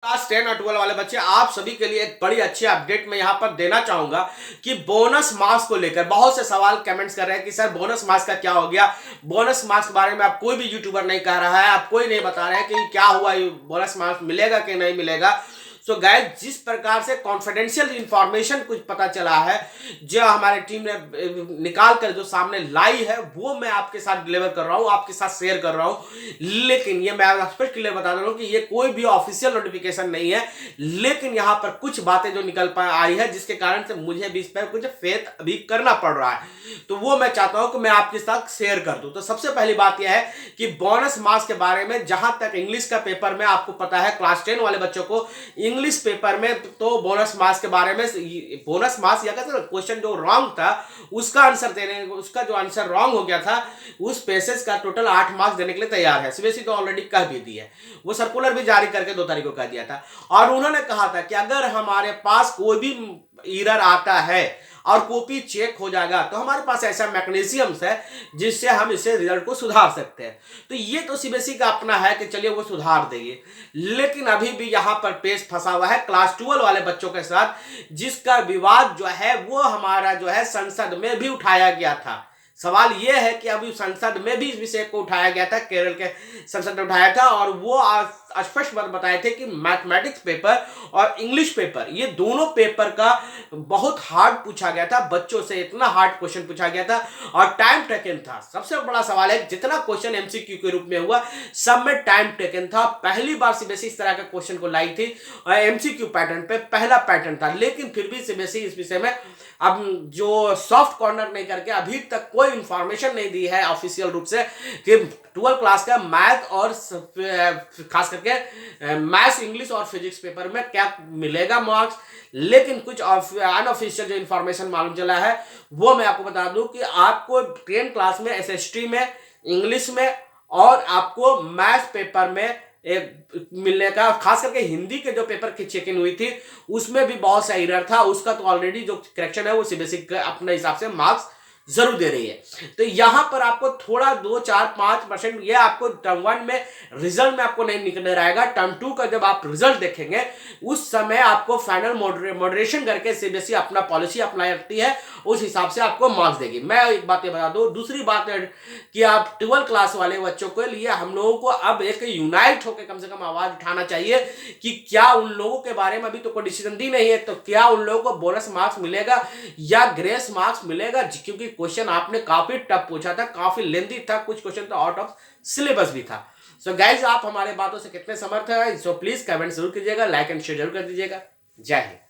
Class 10 और 12 वाले बच्चे, आप सभी के लिए एक बड़ी अच्छी अपडेट मैं यहाँ पर देना चाहूंगा कि बोनस मार्क्स को लेकर बहुत से सवाल कमेंट्स कर रहे हैं कि सर बोनस मार्क्स का क्या हो गया। बोनस मार्क्स के बारे में आप कोई भी यूट्यूबर नहीं कह रहा है, आप कोई नहीं बता रहे हैं कि क्या हुआ, बोनस मार्क्स मिलेगा कि नहीं मिलेगा। सो गाइस, जिस प्रकार से कॉन्फिडेंशियल इंफॉर्मेशन कुछ पता चला है, जो हमारे टीम ने निकाल कर जो सामने लाई है, वो मैं आपके साथ डिलीवर कर रहा हूं, आपके साथ शेयर कर रहा हूं। लेकिन ये मैं स्पष्ट क्लियर बता दे रहा हूं कि ये कोई भी ऑफिशियल नोटिफिकेशन नहीं है, लेकिन यहां पर कुछ बातें जो निकल आई है, जिसके कारण से मुझे भी इस पर कुछ फेथ अभी करना पड़ रहा है, तो वो मैं चाहता हूं कि मैं आपके साथ शेयर कर दूं। तो सबसे पहली बात यह है कि बोनस मार्क्स के बारे में, जहां तक इंग्लिश का पेपर में आपको पता है, क्लास 10 वाले बच्चों को इंग्लिश पेपर में तो बोनस मार्क्स के बारे में, बोनस मार्क्स या कहते हैं क्वेश्चन जो रॉन्ग था उसका आंसर देने, उसका जो आंसर रॉन्ग हो गया था, उस पेसेज का टोटल 8 मार्क्स देने के लिए तैयार है। सीबीएसई तो ऑलरेडी कह भी दी है, वो सर्कुलर भी जारी करके 2 तारीख को कह दिया था। और उन्होंने कहा था कि अगर हमारे पास कोई भी एरर आता है और कॉपी चेक हो जाएगा, तो हमारे पास ऐसा मैकेनिज्म्स है जिससे हम इसे रिजल्ट को सुधार सकते हैं। तो ये तो सीबीएसई का अपना है कि चलिए वो सुधार देंगे, लेकिन अभी भी यहां पर पेश फंसा हुआ है क्लास 12 वाले बच्चों के साथ, जिसका विवाद जो है वो हमारा जो है संसद में भी उठाया गया था। सवाल यह है कि अभी संसद में भी इस विषय को उठाया गया था, केरल के संसद में उठाया था, और वो स्पष्ट बताए थे कि मैथमेटिक्स पेपर और इंग्लिश पेपर, ये दोनों पेपर का बहुत हार्ड पूछा गया था, बच्चों से इतना हार्ड क्वेश्चन पूछा गया था और टाइम टेकन था। सबसे बड़ा सवाल है, जितना क्वेश्चन एमसीक्यू के रूप में हुआ सब में टाइम टेकन था। पहली बार सीबीएसई इस तरह का क्वेश्चन को लाई थी, एमसीक्यू पैटर्न पे पहला पैटर्न था, लेकिन फिर भी सीबीएसई इस विषय में अब जो सॉफ्ट कॉर्नर नहीं करके अभी तक कोई इंफॉर्मेशन नहीं दी है ऑफिशियल रूप से कि 12 क्लास का मैथ और खास करके मैथ्स, इंग्लिश और फिजिक्स पेपर में क्या मिलेगा मार्क्स। लेकिन कुछ अनऑफिशियल जो इंफॉर्मेशन मालूम चला है वो मैं आपको बता दूं कि आपको 10 क्लास में एसएसटी में, इंग्लिश में और आपको मैथ्स पेपर में एक मिलने का, खास करके हिंदी के जो पेपर की चेकिंग हुई थी उसमें भी बहुत सा एरर था, उसका तो ऑलरेडी जो करेक्शन है वो सीबीएसई अपने हिसाब से मार्क्स जरूर दे रही है। तो यहां पर आपको थोड़ा 2-4-5% ये आपको टर्म 1 में रिजल्ट में आपको नहीं निकल रहेगा। टर्म 2 का जब आप रिजल्ट देखेंगे उस समय आपको फाइनल मॉडरेशन करके सीबीएसई अपना पॉलिसी अप्लाई करती है, उस हिसाब से आपको मार्क्स देगी। मैं एक बात ये बता दूं, दूसरी बात है कि आप 12 क्लास वाले बच्चों के लिए हम लोगों को अब एक यूनाइट होकर कम से कम आवाज उठाना चाहिए कि क्या उन लोगों के बारे में अभी तो कोई डिसीजन दी नहीं है, तो क्या उन लोगों को बोनस मार्क्स मिलेगा या ग्रेस मार्क्स मिलेगा। क्योंकि क्वेश्चन आपने काफी टफ पूछा था, काफी लेंथी था, कुछ क्वेश्चन तो आउट ऑफ सिलेबस भी था। सो गाइज, आप हमारे बातों से कितने समर्थ हैं, सो प्लीज कमेंट जरूर कीजिएगा, लाइक एंड शेयर जरूर कर दीजिएगा। जय हिंद।